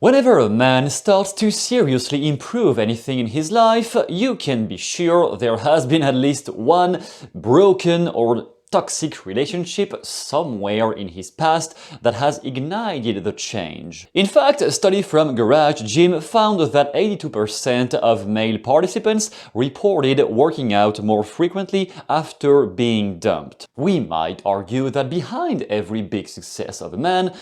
Whenever a man starts to seriously improve anything in his life, you can be sure there has been at least one broken or toxic relationship somewhere in his past that has ignited the change. In fact, a study from Garage Gym found that 82% of male participants reported working out more frequently after being dumped. We might argue that behind every big success of a man,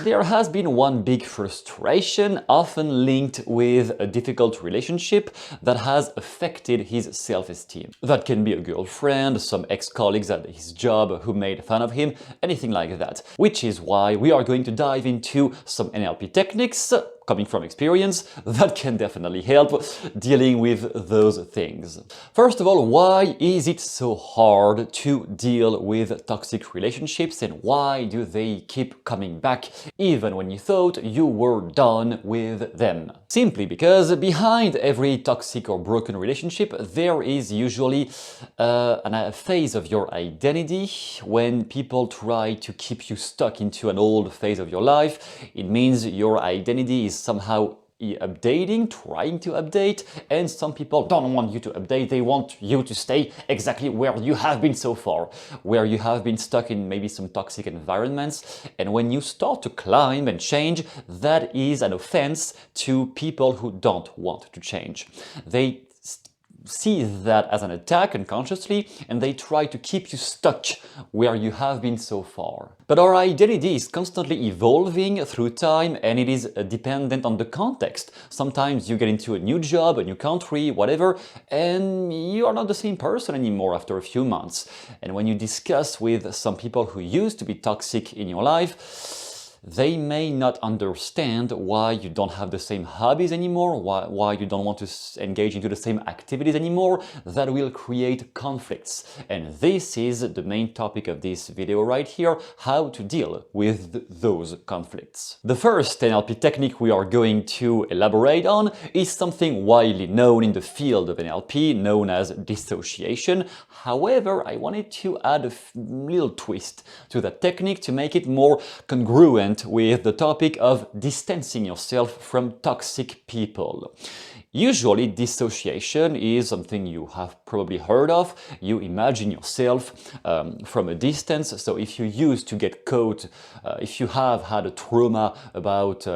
there has been one big frustration, often linked with a difficult relationship that has affected his self-esteem. That can be a girlfriend, some ex-colleagues at his job who made fun of him, anything like that. Which is why we are going to dive into some NLP techniques, coming from experience, that can definitely help dealing with those things. First of all, why is it so hard to deal with toxic relationships and why do they keep coming back even when you thought you were done with them? Simply because behind every toxic or broken relationship there is usually a phase of your identity. When people try to keep you stuck into an old phase of your life, it means your identity is somehow updating, trying to update, and some people don't want you to update, they want you to stay exactly where you have been so far, where you have been stuck in maybe some toxic environments. And when you start to climb and change, that is an offense to people who don't want to change. They see that as an attack unconsciously, and they try to keep you stuck where you have been so far. But our identity is constantly evolving through time, and it is dependent on the context. Sometimes you get into a new job, a new country, whatever, and you are not the same person anymore after a few months. And when you discuss with some people who used to be toxic in your life, they may not understand why you don't have the same hobbies anymore, why you don't want to engage into the same activities anymore. That will create conflicts. And this is the main topic of this video right here, how to deal with those conflicts. The first NLP technique we are going to elaborate on is something widely known in the field of NLP, known as dissociation. However, I wanted to add a little twist to that technique to make it more congruent with the topic of distancing yourself from toxic people. Usually, dissociation is something you have probably heard of. You imagine yourself from a distance. So if you used to get caught, if you have had a trauma about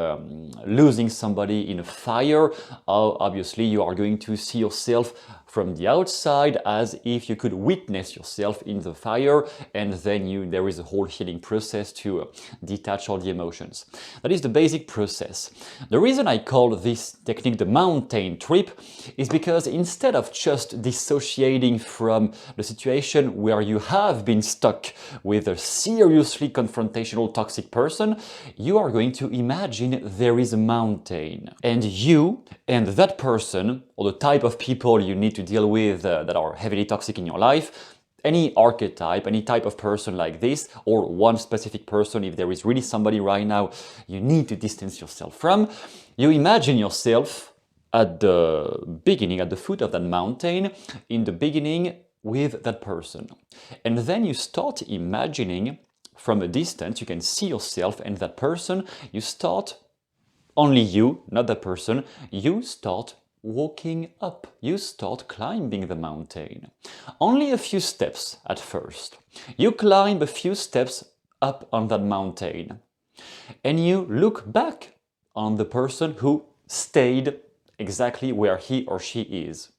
losing somebody in a fire, obviously you are going to see yourself from the outside as if you could witness yourself in the fire, and then there is a whole healing process to detach all the emotions. That is the basic process. The reason I call this technique the mountain trip is because instead of just dissociating from the situation where you have been stuck with a seriously confrontational toxic person, you are going to imagine there is a mountain, and you and that person, or the type of people you need to deal with that are heavily toxic in your life, any archetype, any type of person like this, or one specific person, if there is really somebody right now you need to distance yourself from, you imagine yourself at the beginning, at the foot of that mountain, in the beginning with that person. And then you start imagining from a distance, you can see yourself and that person, you start, only you, not that person, you start walking up, you start climbing the mountain. Only a few steps at first. You climb a few steps up on that mountain, and you look back on the person who stayed exactly where he or she is.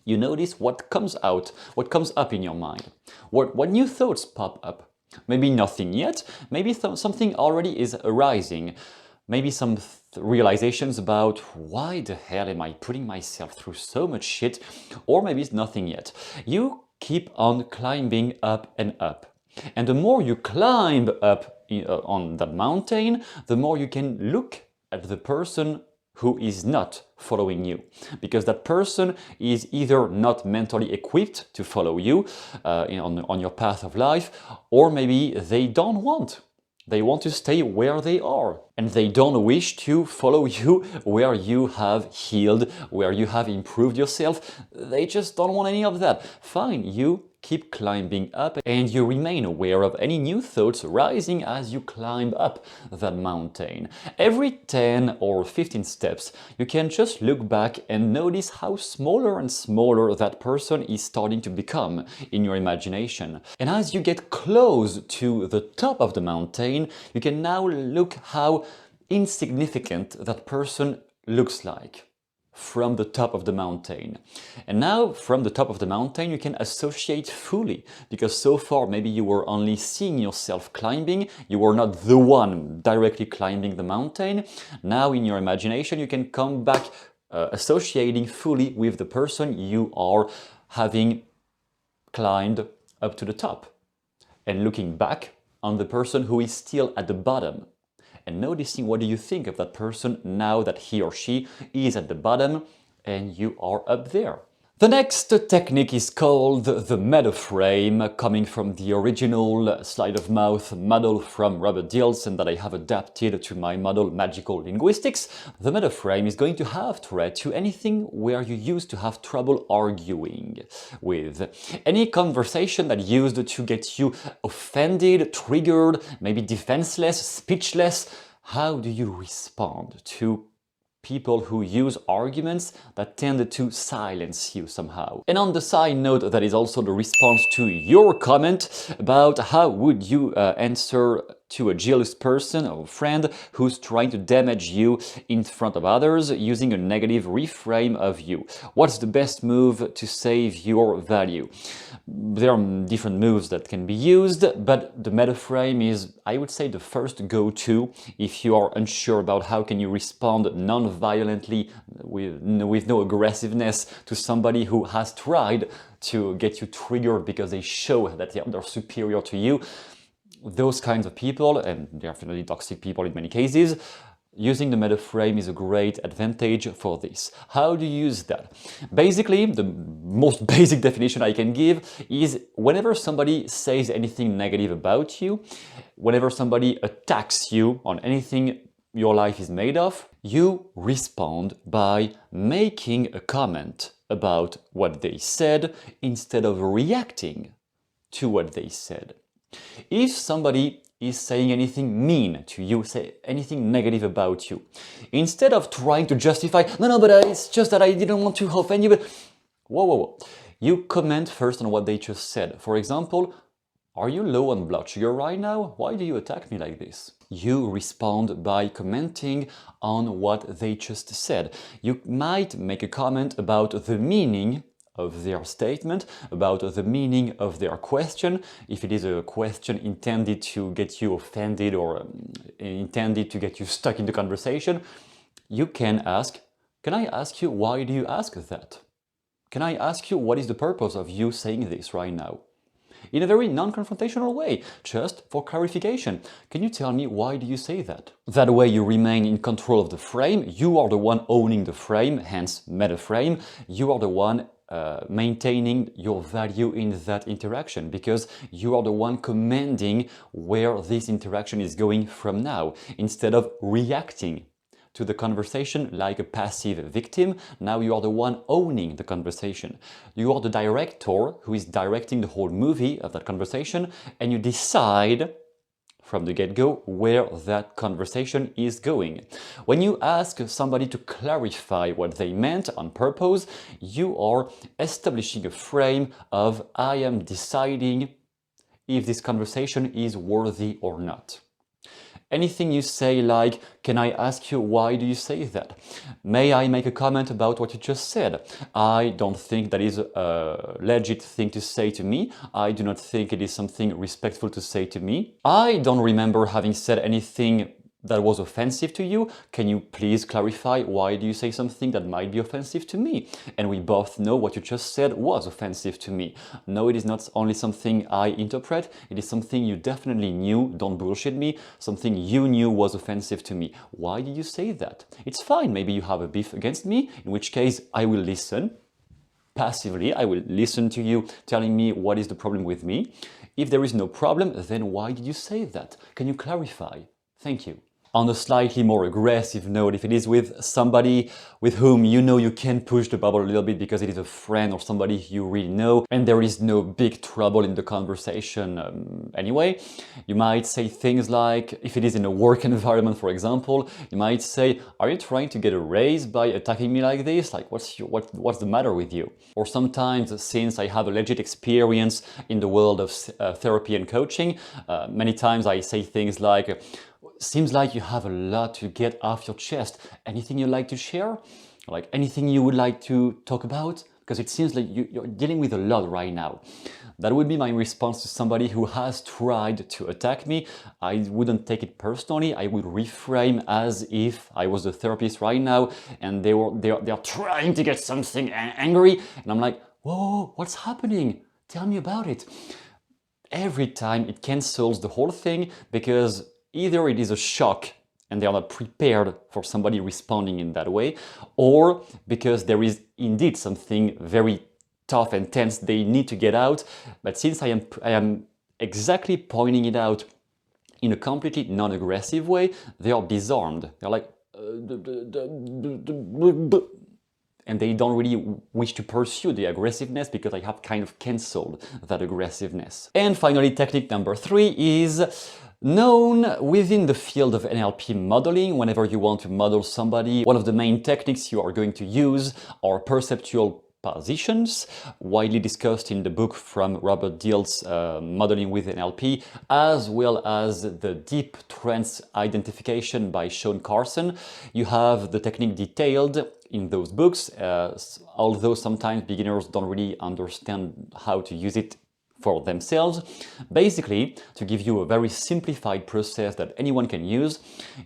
You notice what comes out, what comes up in your mind. What new thoughts pop up? Maybe nothing yet, maybe something already is arising. Maybe some realizations about why the hell am I putting myself through so much shit, or maybe it's nothing yet. You keep on climbing up and up. And the more you climb up on that mountain, the more you can look at the person who is not following you, because that person is either not mentally equipped to follow you on your path of life, or maybe they don't want. They want to stay where they are, and they don't wish to follow you where you have healed, where you have improved yourself. They just don't want any of that. Fine, you keep climbing up, and you remain aware of any new thoughts rising as you climb up that mountain. Every 10 or 15 steps, you can just look back and notice how smaller and smaller that person is starting to become in your imagination. And as you get close to the top of the mountain, you can now look how insignificant that person looks like from the top of the mountain. And now from the top of the mountain you can associate fully, because so far maybe you were only seeing yourself climbing, you were not the one directly climbing the mountain. Now in your imagination you can come back associating fully with the person you are having climbed up to the top, and looking back on the person who is still at the bottom, and noticing what do you think of that person now that he or she is at the bottom and you are up there. The next technique is called the meta frame, coming from the original sleight of mouth model from Robert Dills, that I have adapted to my model Magical Linguistics. The meta frame is going to have threat to anything where you used to have trouble arguing with. Any conversation that used to get you offended, triggered, maybe defenseless, speechless. How do you respond to people who use arguments that tend to silence you somehow? And on the side note, that is also the response to your comment about how would you answer to a jealous person or friend who's trying to damage you in front of others using a negative reframe of you. What's the best move to save your value? There are different moves that can be used, but the meta frame is, I would say, the first go-to if you are unsure about how can you respond non-violently with no aggressiveness to somebody who has tried to get you triggered because they show that they're superior to you. Those kinds of people, and definitely toxic people in many cases, using the meta frame is a great advantage for this. How do you use that? Basically, the most basic definition I can give is whenever somebody says anything negative about you, whenever somebody attacks you on anything your life is made of, you respond by making a comment about what they said instead of reacting to what they said. If somebody is saying anything mean to you, say anything negative about you, instead of trying to justify, no, but it's just that I didn't want to offend you, but whoa. You comment first on what they just said. For example, are you low on blood sugar right now? Why do you attack me like this? You respond by commenting on what they just said. You might make a comment about the meaning of their statement, about the meaning of their question. If it is a question intended to get you offended or intended to get you stuck in the conversation, you can ask, can I ask you why do you ask that? Can I ask you what is the purpose of you saying this right now? In a very non-confrontational way, just for clarification. Can you tell me why do you say that? That way you remain in control of the frame, you are the one owning the frame, hence meta frame, you are the one maintaining your value in that interaction, because you are the one commanding where this interaction is going from now, instead of reacting to the conversation like a passive victim. Now you are the one owning the conversation. You are the director who is directing the whole movie of that conversation, and you decide from the get-go where that conversation is going. When you ask somebody to clarify what they meant on purpose, you are establishing a frame of I am deciding if this conversation is worthy or not. Anything you say like, can I ask you why do you say that? May I make a comment about what you just said? I don't think that is a legit thing to say to me. I do not think it is something respectful to say to me. I don't remember having said anything that was offensive to you. Can you please clarify why do you say something that might be offensive to me? And we both know what you just said was offensive to me. No, it is not only something I interpret, it is something you definitely knew, don't bullshit me, something you knew was offensive to me. Why did you say that? It's fine, maybe you have a beef against me, in which case I will listen. Passively, I will listen to you telling me what is the problem with me. If there is no problem, then why did you say that? Can you clarify? Thank you. On a slightly more aggressive note, if it is with somebody with whom you know you can push the bubble a little bit because it is a friend or somebody you really know and there is no big trouble in the conversation anyway, you might say things like, if it is in a work environment, for example, you might say, are you trying to get a raise by attacking me like this? Like, what's the matter with you? Or sometimes, since I have a legit experience in the world of therapy and coaching, many times I say things like, seems like you have a lot to get off your chest. Anything you'd like to share? Like anything you would like to talk about? Because it seems like you're dealing with a lot right now. That would be my response to somebody who has tried to attack me. I wouldn't take it personally. I would reframe as if I was the therapist right now and they're trying to get something angry. And I'm like, whoa, what's happening? Tell me about it. Every time it cancels the whole thing because either it is a shock and they are not prepared for somebody responding in that way, or because there is indeed something very tough and tense they need to get out. But since I am exactly pointing it out in a completely non-aggressive way, they are disarmed. They're like, and they don't really wish to pursue the aggressiveness because I have kind of cancelled that aggressiveness. And finally, technique number 3 is known within the field of NLP modeling. Whenever you want to model somebody, one of the main techniques you are going to use are perceptual positions, widely discussed in the book from Robert Dill's Modeling with NLP, as well as the deep trance identification by Sean Carson. You have the technique detailed in those books, although sometimes beginners don't really understand how to use it for themselves. Basically, to give you a very simplified process that anyone can use,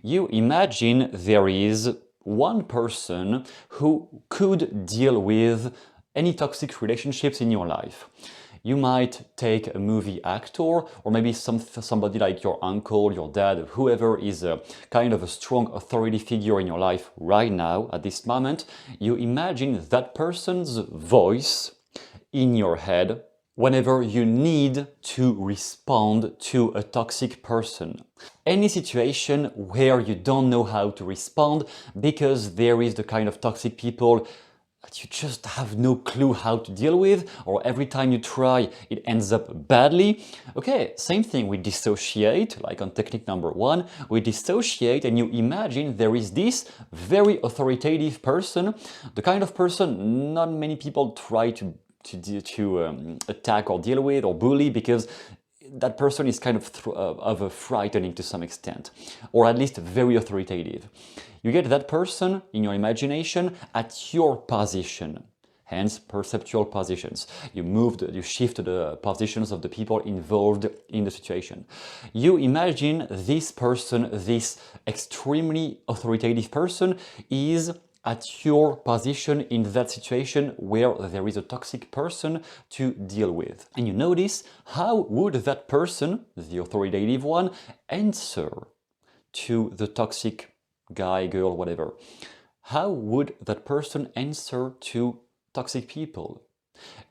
you imagine there is one person who could deal with any toxic relationships in your life. You might take a movie actor or maybe somebody like your uncle, your dad, whoever is a kind of a strong authority figure in your life right now at this moment. You imagine that person's voice in your head whenever you need to respond to a toxic person. Any situation where you don't know how to respond because there is the kind of toxic people that you just have no clue how to deal with, or every time you try it ends up badly. Okay, same thing, we dissociate, like on technique number 1, we dissociate and you imagine there is this very authoritative person, the kind of person not many people try to attack or deal with or bully because that person is kind of frightening to some extent, or at least very authoritative. You get that person in your imagination at your position, hence perceptual positions. You shift the positions of the people involved in the situation. You imagine this person, this extremely authoritative person, is at your position in that situation where there is a toxic person to deal with. And you notice, how would that person, the authoritative one, answer to the toxic guy, girl, whatever? How would that person answer to toxic people?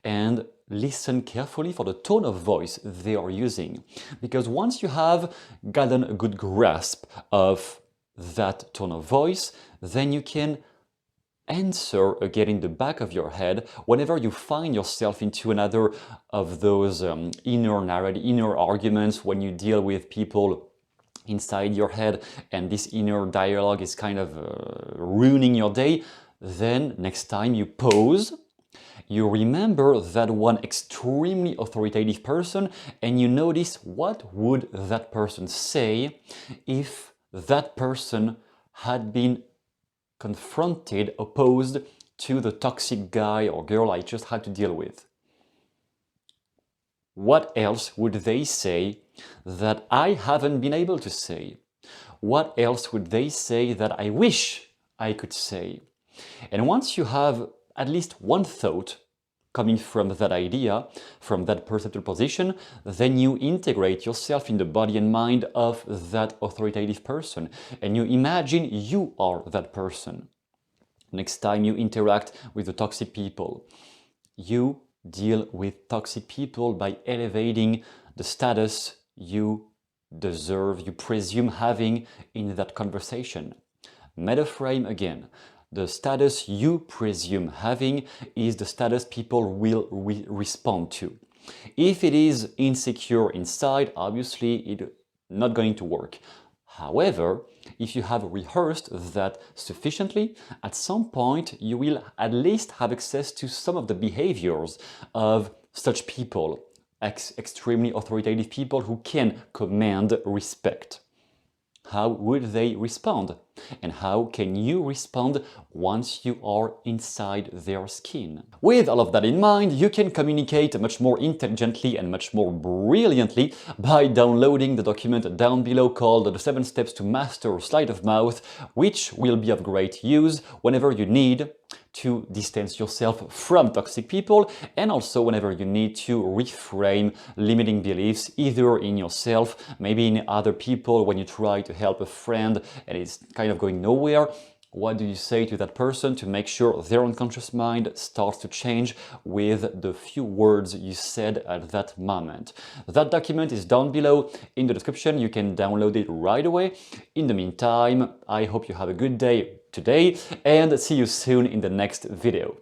And listen carefully for the tone of voice they are using. Because once you have gotten a good grasp of that tone of voice, then you can answer again in the back of your head whenever you find yourself into another of those inner arguments, when you deal with people inside your head and this inner dialogue is kind of ruining your day. Then next time you pause, you remember that one extremely authoritative person and you notice, what would that person say if that person had been confronted, opposed to the toxic guy or girl I just had to deal with? What else would they say that I haven't been able to say? What else would they say that I wish I could say? And once you have at least one thought coming from that idea, from that perceptual position, then you integrate yourself in the body and mind of that authoritative person. And you imagine you are that person. Next time you interact with the toxic people, you deal with toxic people by elevating the status you deserve, you presume having in that conversation. Metaframe again. The status you presume having is the status people will respond to. If it is insecure inside, obviously it's not going to work. However, if you have rehearsed that sufficiently, at some point you will at least have access to some of the behaviors of such people, extremely authoritative people who can command respect. How would they respond? And how can you respond once you are inside their skin? With all of that in mind, you can communicate much more intelligently and much more brilliantly by downloading the document down below called The 7 Steps to Master Sleight of Mouth, which will be of great use whenever you need to distance yourself from toxic people, and also whenever you need to reframe limiting beliefs either in yourself, maybe in other people. When you try to help a friend and it's kind of going nowhere, what do you say to that person to make sure their unconscious mind starts to change with the few words you said at that moment? That document is down below in the description. You can download it right away. In the meantime, I hope you have a good day today and see you soon in the next video.